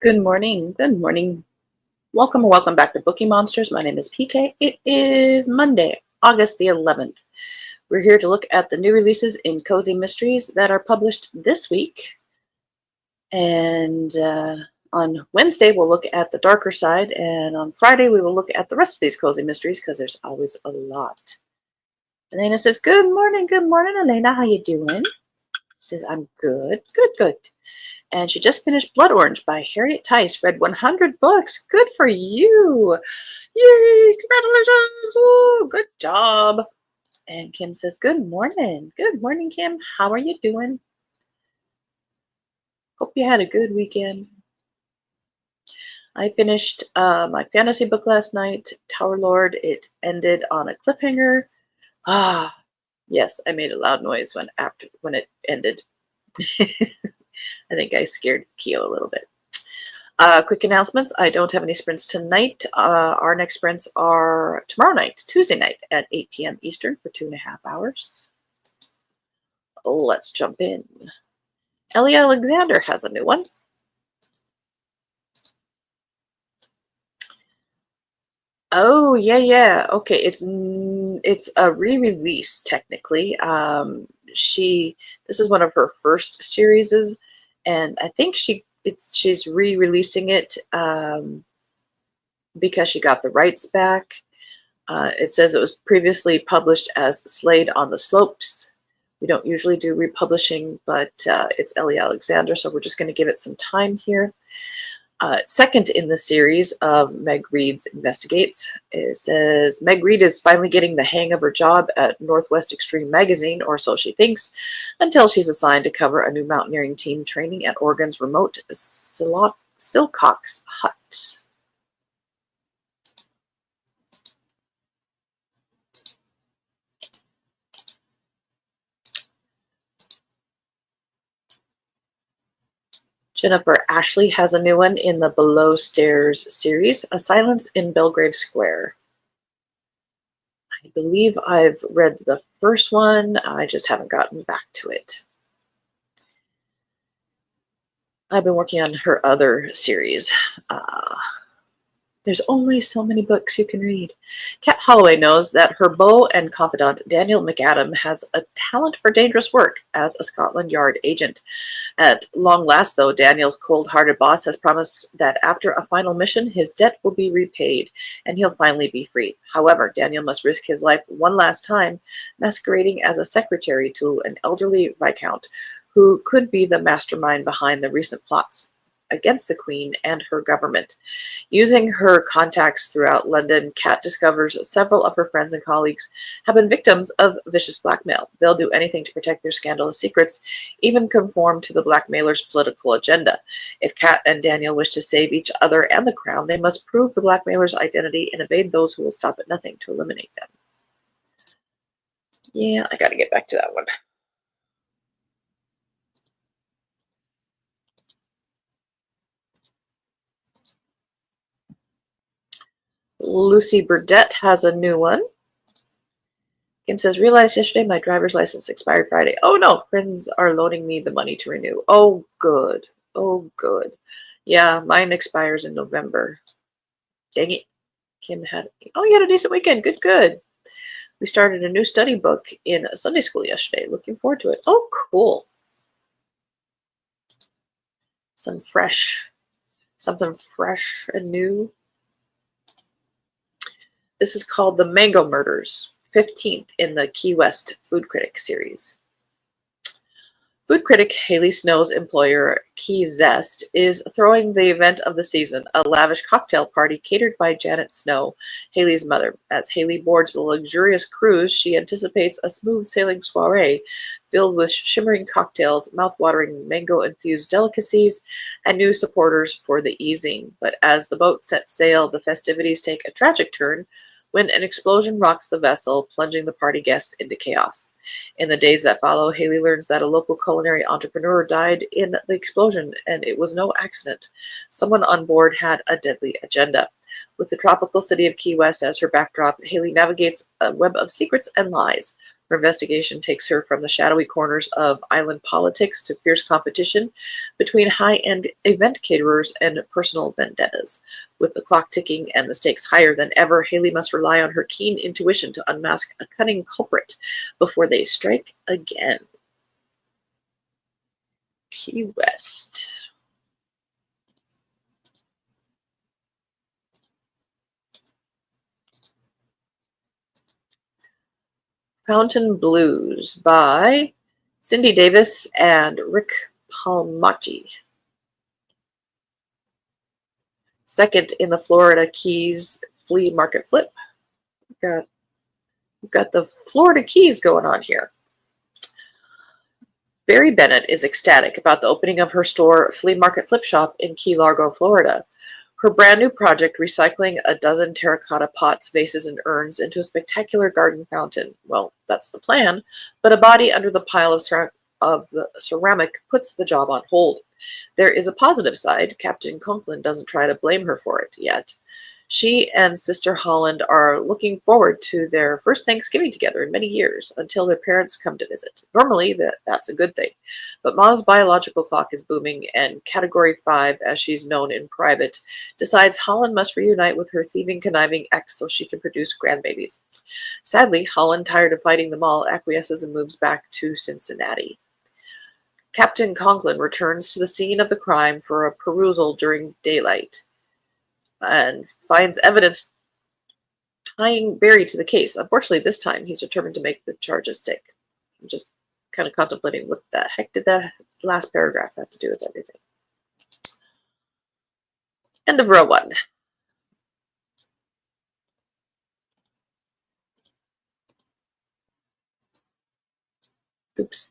Good morning. Good morning. Welcome or welcome back to Bookeemonsters. My name is PK. It is Monday, August the 11th. We're here to look at the new releases in Cozy Mysteries that are published this week. And on Wednesday, we'll look at the darker side. And on Friday, we will look at the rest of these Cozy Mysteries because there's always a lot. Elena says, good morning, Elena. How you doing? Says, I'm good, good. And she just finished Blood Orange by Harriet Tice. Read 100 books. Good for you. Yay, congratulations. Ooh, good job. And Kim says, good morning. Good morning, Kim. How are you doing? Hope you had a good weekend. I finished my fantasy book last night, Tower Lord. It ended on a cliffhanger. Yes, I made a loud noise when it ended. I think I scared Keo a little bit. Quick announcements. I don't have any sprints tonight. Our next sprints are tomorrow night, Tuesday night at 8 p.m. Eastern for 2.5 hours. Let's jump in. Ellie Alexander has a new one. Oh, yeah. Okay, it's a re-release technically. This is one of her first series, and I think she's re-releasing it because she got the rights back. It says it was previously published as Slade on the Slopes. We don't usually do republishing, but it's Ellie Alexander, so we're just going to give it some time here. Second in the series of Meg Reed's Investigates, it says Meg Reed is finally getting the hang of her job at Northwest Extreme Magazine, or so she thinks, until she's assigned to cover a new mountaineering team training at Oregon's remote Silcox Hut. Jennifer Ashley has a new one in the Below Stairs series, A Silence in Belgrave Square. I believe I've read the first one. I just haven't gotten back to it. I've been working on her other series. There's only so many books you can read. Kat Holloway knows that her beau and confidant, Daniel McAdam, has a talent for dangerous work as a Scotland Yard agent. At long last, though, Daniel's cold-hearted boss has promised that after a final mission, his debt will be repaid, and he'll finally be free. However, Daniel must risk his life one last time, masquerading as a secretary to an elderly viscount who could be the mastermind behind the recent plots against the Queen and her government. Using her contacts throughout London, Kat discovers several of her friends and colleagues have been victims of vicious blackmail. They'll do anything to protect their scandalous secrets, even conform to the blackmailer's political agenda. If Kat and Daniel wish to save each other and the crown, they must prove the blackmailer's identity and evade those who will stop at nothing to eliminate them. Yeah, I gotta get back to that one. Lucy Burdett has a new one. Kim says, realized yesterday my driver's license expired Friday. Oh no, friends are loaning me the money to renew. Oh, good. Oh, good. Yeah, mine expires in November. Dang it. Kim had, oh, you had a decent weekend. Good. We started a new study book in Sunday school yesterday. Looking forward to it. Oh, cool. Something fresh and new. This is called The Mango Murders, 15th in the Key West Food Critic series. Food critic Haley Snow's employer, Key Zest, is throwing the event of the season, a lavish cocktail party catered by Janet Snow, Haley's mother. As Haley boards the luxurious cruise, she anticipates a smooth-sailing soiree filled with shimmering cocktails, mouth-watering mango-infused delicacies, and new supporters for the easing. But as the boat sets sail, the festivities take a tragic turn when an explosion rocks the vessel, plunging the party guests into chaos. In the days that follow, Haley learns that a local culinary entrepreneur died in the explosion, and it was no accident. Someone on board had a deadly agenda. With the tropical city of Key West as her backdrop, Haley navigates a web of secrets and lies. Her investigation takes her from the shadowy corners of island politics to fierce competition between high-end event caterers and personal vendettas. With the clock ticking and the stakes higher than ever, Haley must rely on her keen intuition to unmask a cunning culprit before they strike again. Key West. Fountain Blues by Cindy Davis and Rick Palmacci. Second in the Florida Keys flea market flip. We've got the Florida Keys going on here. Barry Bennett is ecstatic about the opening of her store flea market flip shop in Key Largo, Florida. Her brand new project, recycling a dozen terracotta pots, vases, and urns into a spectacular garden fountain. Well, that's the plan, but a body under the pile of the ceramic puts the job on hold. There is a positive side. Captain Conklin doesn't try to blame her for it yet. She and Sister Holland are looking forward to their first Thanksgiving together in many years, until their parents come to visit. Normally, that's a good thing. But Mom's biological clock is booming, and Category 5, as she's known in private, decides Holland must reunite with her thieving, conniving ex so she can produce grandbabies. Sadly, Holland, tired of fighting them all, acquiesces and moves back to Cincinnati. Captain Conklin returns to the scene of the crime for a perusal during daylight and finds evidence tying Barry to the case. Unfortunately, this time he's determined to make the charges stick. I'm just kind of contemplating what the heck did that last paragraph have to do with everything. End of row 1. Oops.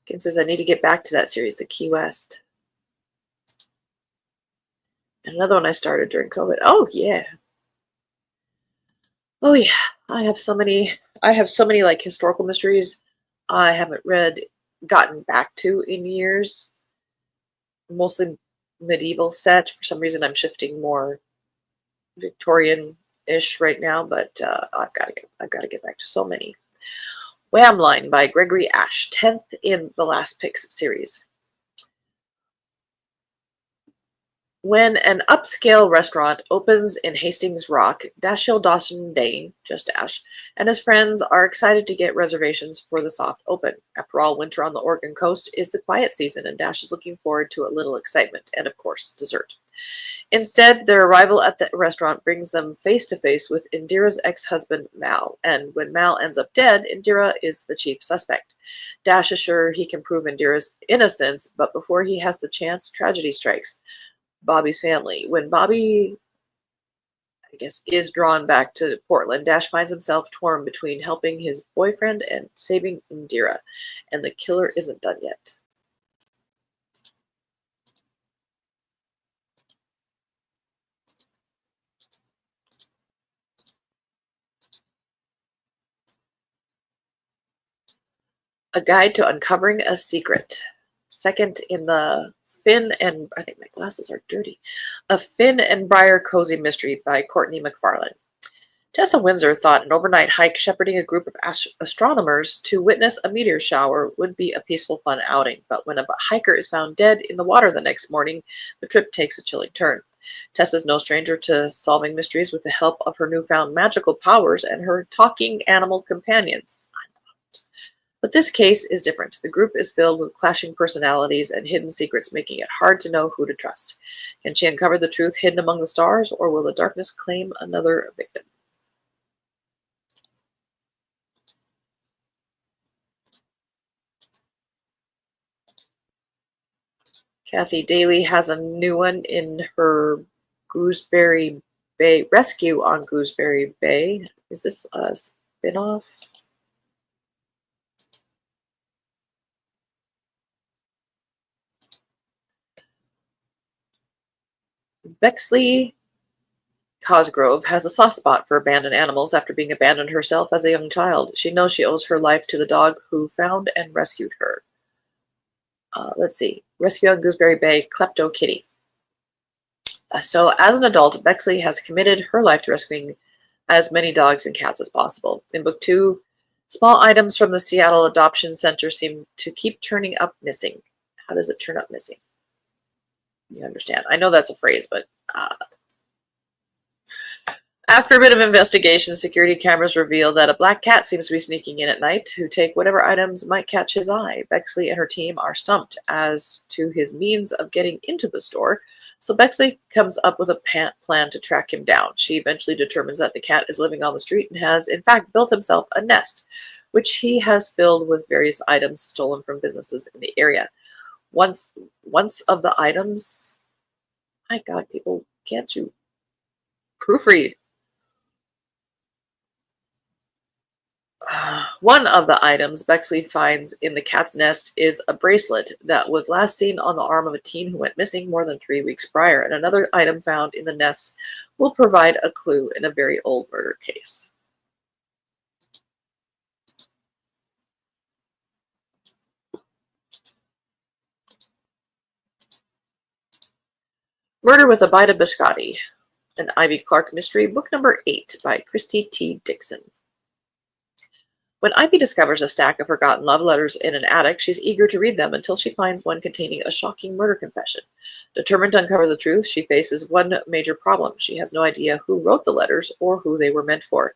Kim says, I need to get back to that series, the Key West. And another one I started during COVID. Oh, yeah. Oh, yeah. I have so many like historical mysteries I haven't gotten back to in years. Mostly medieval set. For some reason, I'm shifting more Victorian-ish right now, but I've got to get back to so many. Wham Line by Gregory Ash, 10th in the Last Picks series. When an upscale restaurant opens in Hastings Rock, Dashiell Dawson Dane, just Dash, and his friends are excited to get reservations for the soft open. After all, winter on the Oregon coast is the quiet season, and Dash is looking forward to a little excitement and, of course, dessert. Instead, their arrival at the restaurant brings them face to face with Indira's ex-husband, Mal, and when Mal ends up dead, Indira is the chief suspect. Dash is sure he can prove Indira's innocence, but before he has the chance, tragedy strikes. Bobby's family. When Bobby, I guess, is drawn back to Portland, Dash finds himself torn between helping his boyfriend and saving Indira, and the killer isn't done yet. A Guide to Uncovering a Secret. Second in the Finn and, I think my glasses are dirty, A Finn and Briar Cozy Mystery by Courtney McFarlane. Tessa Windsor thought an overnight hike shepherding a group of astronomers to witness a meteor shower would be a peaceful, fun outing, but when a hiker is found dead in the water the next morning, the trip takes a chilling turn. Tessa's no stranger to solving mysteries with the help of her newfound magical powers and her talking animal companions. But this case is different. The group is filled with clashing personalities and hidden secrets, making it hard to know who to trust. Can she uncover the truth hidden among the stars, or will the darkness claim another victim? Kathy Daly has a new one in her Gooseberry Bay Rescue on Gooseberry Bay. Is this a spin-off? Bexley Cosgrove has a soft spot for abandoned animals after being abandoned herself as a young child. She knows she owes her life to the dog who found and rescued her. Let's see. Rescue on Gooseberry Bay, Klepto Kitty. So, as an adult, Bexley has committed her life to rescuing as many dogs and cats as possible. In book 2, small items from the Seattle Adoption Center seem to keep turning up missing. How does it turn up missing? You understand. I know that's a phrase, but after a bit of investigation, security cameras reveal that a black cat seems to be sneaking in at night to take whatever items might catch his eye. Bexley and her team are stumped as to his means of getting into the store, so Bexley comes up with a plan to track him down. She eventually determines that the cat is living on the street and has, in fact, built himself a nest, which he has filled with various items stolen from businesses in the area. Once of the items, my God, people, can't you proofread? One of the items Bexley finds in the cat's nest is a bracelet that was last seen on the arm of a teen who went missing more than 3 weeks prior, and another item found in the nest will provide a clue in a very old murder case. Murder with a Bite of Biscotti, an Ivy Clark mystery, book number 8 by Christy T. Dixon. When Ivy discovers a stack of forgotten love letters in an attic, she's eager to read them until she finds one containing a shocking murder confession. Determined to uncover the truth, she faces one major problem. She has no idea who wrote the letters or who they were meant for.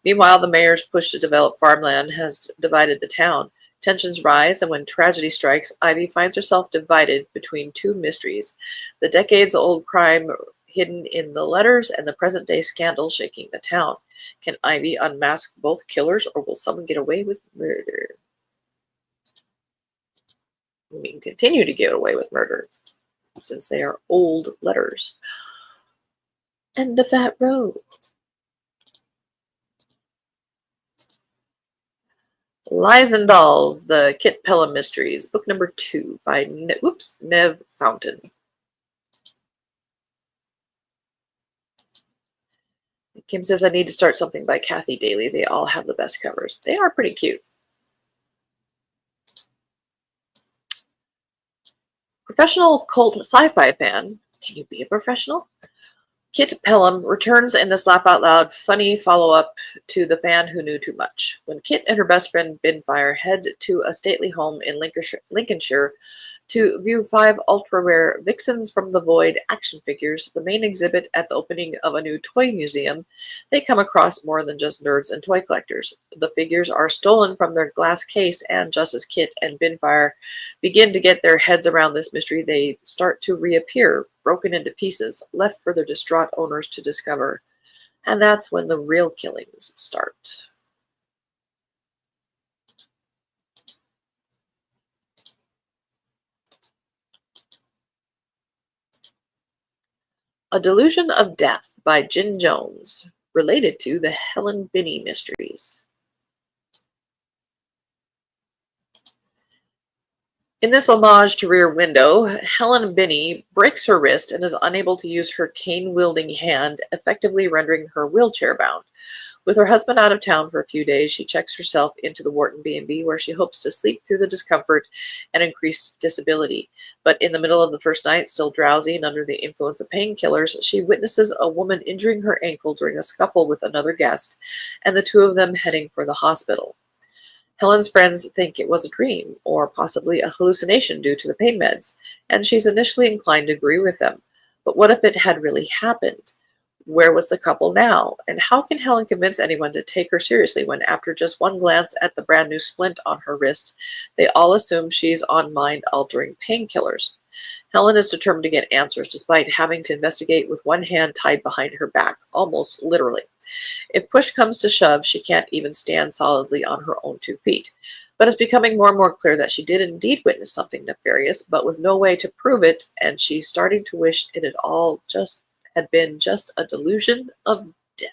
Meanwhile, the mayor's push to develop farmland has divided the town. Tensions rise, and when tragedy strikes, Ivy finds herself divided between two mysteries: the decades-old crime hidden in the letters and the present-day scandal shaking the town. Can Ivy unmask both killers, or will someone get away with murder? We can continue to get away with murder, since they are old letters. End of that row. Lies and Dolls, the Kit Pelham Mysteries, book number 2 by Nev Fountain. Kim says, I need to start something by Kathy Daly. They all have the best covers. They are pretty cute. Professional cult sci-fi fan. Can you be a professional? Kit Pelham returns in this laugh-out-loud, funny follow-up to The Fan Who Knew Too Much. When Kit and her best friend Binfire head to a stately home in Lincolnshire to view 5 ultra-rare Vixens from the Void action figures, the main exhibit at the opening of a new toy museum, they come across more than just nerds and toy collectors. The figures are stolen from their glass case, and just as Kit and Binfire begin to get their heads around this mystery, they start to reappear, broken into pieces, left for their distraught owners to discover. And that's when the real killings start. A Delusion of Death by Jen Jones, related to the Helen Binney mysteries. In this homage to Rear Window, Helen Binney breaks her wrist and is unable to use her cane-wielding hand, effectively rendering her wheelchair-bound. With her husband out of town for a few days, she checks herself into the Wharton B&B, where she hopes to sleep through the discomfort and increased disability. But in the middle of the first night, still drowsy and under the influence of painkillers, she witnesses a woman injuring her ankle during a scuffle with another guest, and the two of them heading for the hospital. Helen's friends think it was a dream, or possibly a hallucination due to the pain meds, and she's initially inclined to agree with them. But what if it had really happened? Where was the couple now? And how can Helen convince anyone to take her seriously when, after just one glance at the brand new splint on her wrist, they all assume she's on mind-altering painkillers? Helen is determined to get answers despite having to investigate with one hand tied behind her back, almost literally. If push comes to shove, she can't even stand solidly on her own 2 feet. But it's becoming more and more clear that she did indeed witness something nefarious, but with no way to prove it, and she's starting to wish it had been just a delusion of death.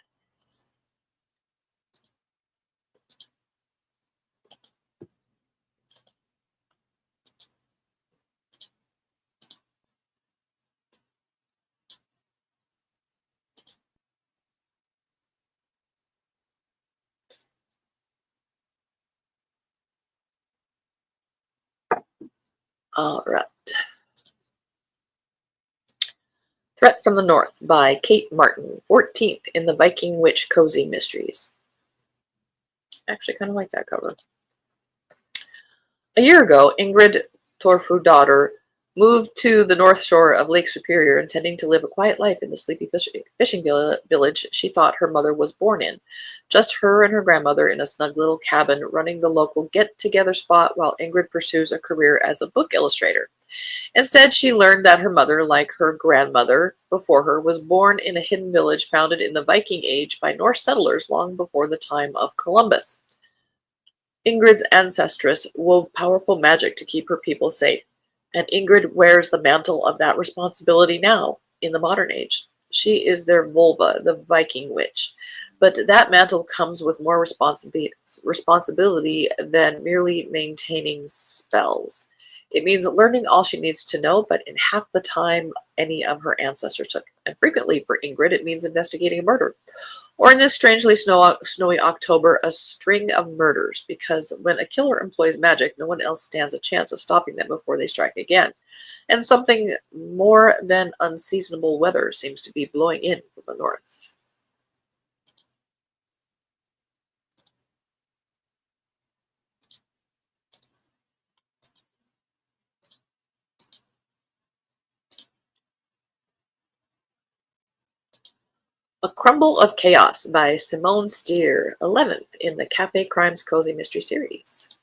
All right. Threat from the North by Kate Martin, 14th in the Viking Witch Cozy Mysteries. I actually kind of like that cover. A year ago, Ingrid Torfudottir moved to the north shore of Lake Superior, intending to live a quiet life in the sleepy fishing village she thought her mother was born in. Just her and her grandmother in a snug little cabin running the local get-together spot while Ingrid pursues a career as a book illustrator. Instead, she learned that her mother, like her grandmother before her, was born in a hidden village founded in the Viking Age by Norse settlers long before the time of Columbus. Ingrid's ancestress wove powerful magic to keep her people safe, and Ingrid wears the mantle of that responsibility now, in the modern age. She is their Volva, the Viking witch, but that mantle comes with more responsibility than merely maintaining spells. It means learning all she needs to know, but in half the time any of her ancestors took. And frequently for Ingrid, it means investigating a murder. Or in this strangely snowy October, a string of murders, because when a killer employs magic, no one else stands a chance of stopping them before they strike again. And something more than unseasonable weather seems to be blowing in from the north. A Crumble of Chaos by Simone Steer, 11th in the Cafe Crimes Cozy Mystery Series.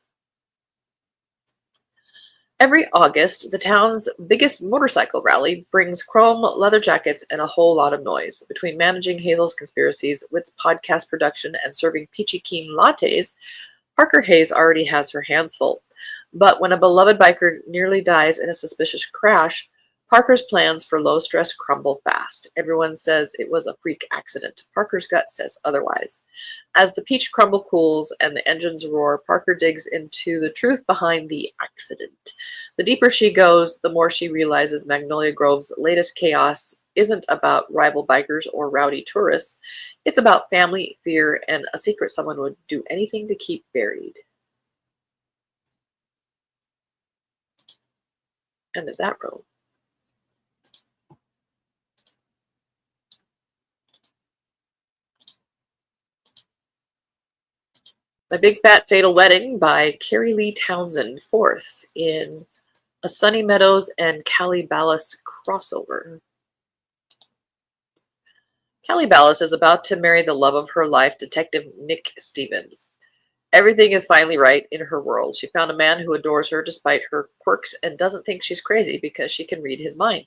Every August, the town's biggest motorcycle rally brings chrome leather jackets and a whole lot of noise. Between managing Hazel's conspiracies, Wit's podcast production, and serving peachy keen lattes, Parker Hayes already has her hands full. But when a beloved biker nearly dies in a suspicious crash, Parker's plans for low stress crumble fast. Everyone says it was a freak accident. Parker's gut says otherwise. As the peach crumble cools and the engines roar, Parker digs into the truth behind the accident. The deeper she goes, the more she realizes Magnolia Grove's latest chaos isn't about rival bikers or rowdy tourists. It's about family, fear, and a secret someone would do anything to keep buried. End of that row. My Big Fat Fatal Wedding by Carrie Lee Townsend, 4th in a Sunny Meadows and Callie Ballas crossover. Callie Ballas is about to marry the love of her life, Detective Nick Stevens. Everything is finally right in her world. She found a man who adores her despite her quirks and doesn't think she's crazy because she can read his mind.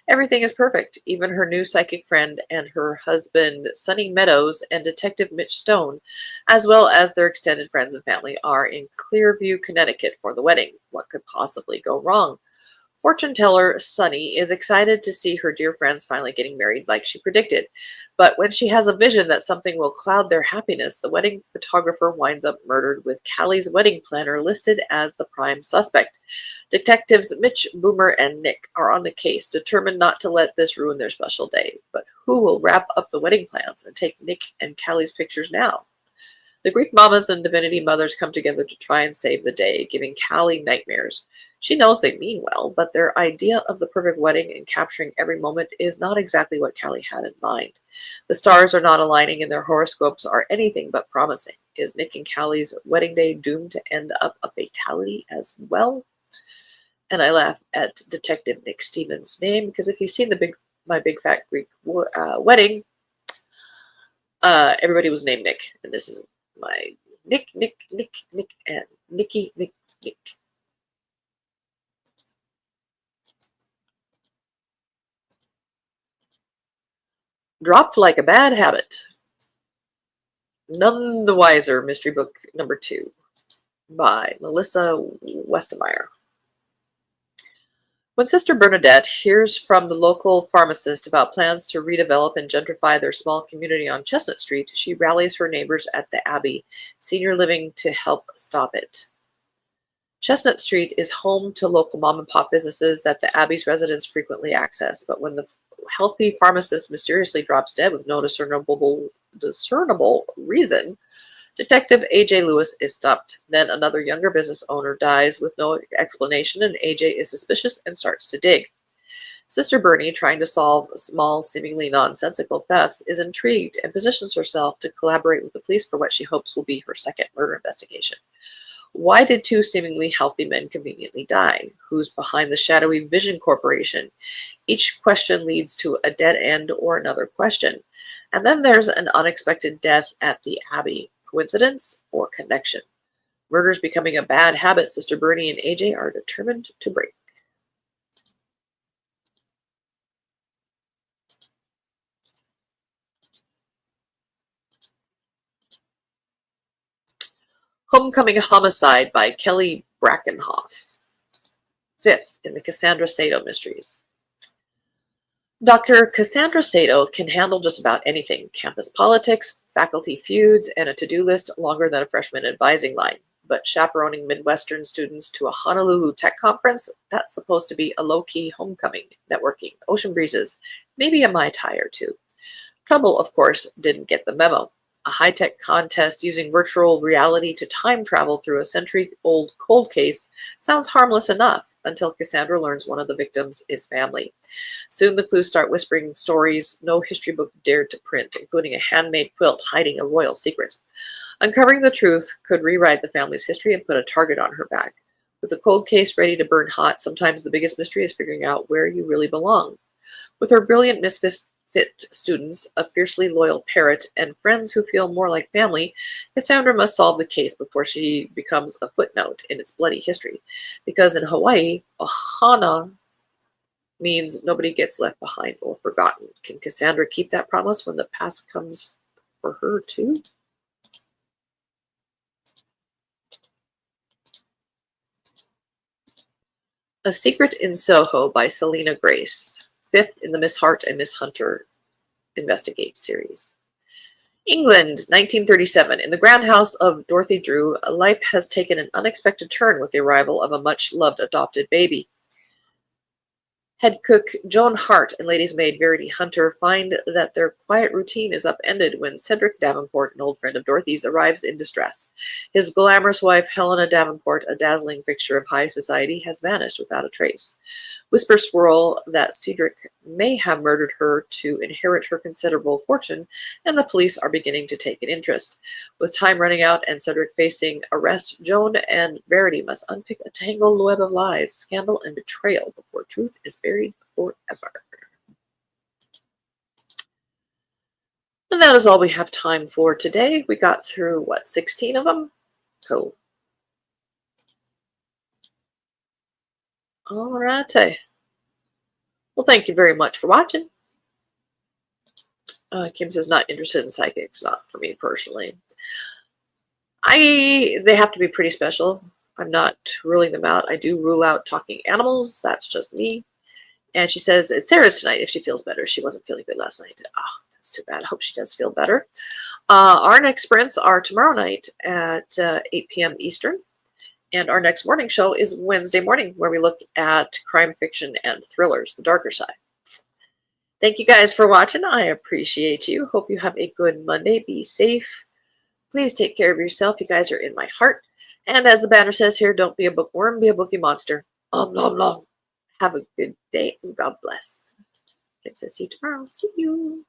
Everything is perfect. Even her new psychic friend and her husband, Sunny Meadows, and Detective Mitch Stone, as well as their extended friends and family, are in Clearview, Connecticut for the wedding. What could possibly go wrong? Fortune teller Sunny is excited to see her dear friends finally getting married like she predicted. But when she has a vision that something will cloud their happiness, the wedding photographer winds up murdered with Callie's wedding planner listed as the prime suspect. Detectives Mitch, Boomer, and Nick are on the case, determined not to let this ruin their special day. But who will wrap up the wedding plans and take Nick and Callie's pictures now? The Greek mamas and divinity mothers come together to try and save the day, giving Callie nightmares. She knows they mean well, but their idea of the perfect wedding and capturing every moment is not exactly what Callie had in mind. The stars are not aligning and their horoscopes are anything but promising. Is Nick and Callie's wedding day doomed to end up a fatality as well? And I laugh at Detective Nick Stevens' name because if you've seen My Big Fat Greek Wedding, everybody was named Nick, and this is my Nick, and Nicky, Nick. Dropped Like a Bad Habit. None the Wiser, Mystery Book number 2 by Melissa Westemeyer. When Sister Bernadette hears from the local pharmacist about plans to redevelop and gentrify their small community on Chestnut Street, she rallies her neighbors at the Abbey Senior Living to help stop it. Chestnut Street is home to local mom-and-pop businesses that the Abbey's residents frequently access, but when the healthy pharmacist mysteriously drops dead with no discernible reason, Detective A.J. Lewis is stopped. Then another younger business owner dies with no explanation, and A.J. is suspicious and starts to dig. Sister Bernie, trying to solve small, seemingly nonsensical thefts, is intrigued and positions herself to collaborate with the police for what she hopes will be her second murder investigation. Why did two seemingly healthy men conveniently die? Who's behind the shadowy Vision Corporation? Each question leads to a dead end or another question. And then there's an unexpected death at the Abbey. Coincidence or connection? Murders becoming a bad habit Sister Bernie and AJ are determined to break. Homecoming Homicide by Kelly Brackenhoff. Fifth in the Cassandra Sato mysteries. Dr. Cassandra Sato can handle just about anything: campus politics, faculty feuds, and a to-do list longer than a freshman advising line. But chaperoning Midwestern students to a Honolulu tech conference, that's supposed to be a low-key homecoming, networking, ocean breezes, maybe a Mai Tai or two. Trouble, of course, didn't get the memo. A high-tech contest using virtual reality to time travel through a century-old cold case sounds harmless enough until Cassandra learns one of the victims is family. Soon the clues start whispering stories no history book dared to print, including a handmade quilt hiding a royal secret. Uncovering the truth could rewrite the family's history and put a target on her back. With the cold case ready to burn hot, sometimes the biggest mystery is figuring out where you really belong. With her brilliant misfit students, a fiercely loyal parrot, and friends who feel more like family, Cassandra must solve the case before she becomes a footnote in its bloody history. Because in Hawaii, ohana means nobody gets left behind or forgotten. Can Cassandra keep that promise when the past comes for her too? A Secret in Soho by Selena Grace. Fifth in the Miss Hart and Miss Hunter Investigate series. England, 1937. In the grand house of Dorothy Drew, life has taken an unexpected turn with the arrival of a much-loved adopted baby. Head cook Joan Hart and lady's maid Verity Hunter find that their quiet routine is upended when Cedric Davenport, an old friend of Dorothy's, arrives in distress. His glamorous wife, Helena Davenport, a dazzling fixture of high society, has vanished without a trace. Whispers swirl that Cedric may have murdered her to inherit her considerable fortune, and the police are beginning to take an interest. With time running out and Cedric facing arrest, Joan and Verity must unpick a tangled web of lies, scandal, and betrayal before truth is buried forever. And that is all we have time for today. We got through, 16 of them? Cool. Alrighty. Well, thank you very much for watching. Kim says not interested in psychics. Not for me personally. They have to be pretty special. I'm not ruling them out. I do rule out talking animals. That's just me. And she says it's Sarah's tonight if she feels better. She wasn't feeling good last night. Oh, that's too bad. I hope she does feel better. Our next sprints are tomorrow night at 8 p.m. Eastern. And our next morning show is Wednesday morning, where we look at crime fiction and thrillers, the darker side. Thank you guys for watching. I appreciate you. Hope you have a good Monday. Be safe. Please take care of yourself. You guys are in my heart. And as the banner says here, don't be a bookworm, be a bookie monster. Nom, nom, nom. Have a good day and God bless. Kim says see you tomorrow. See you.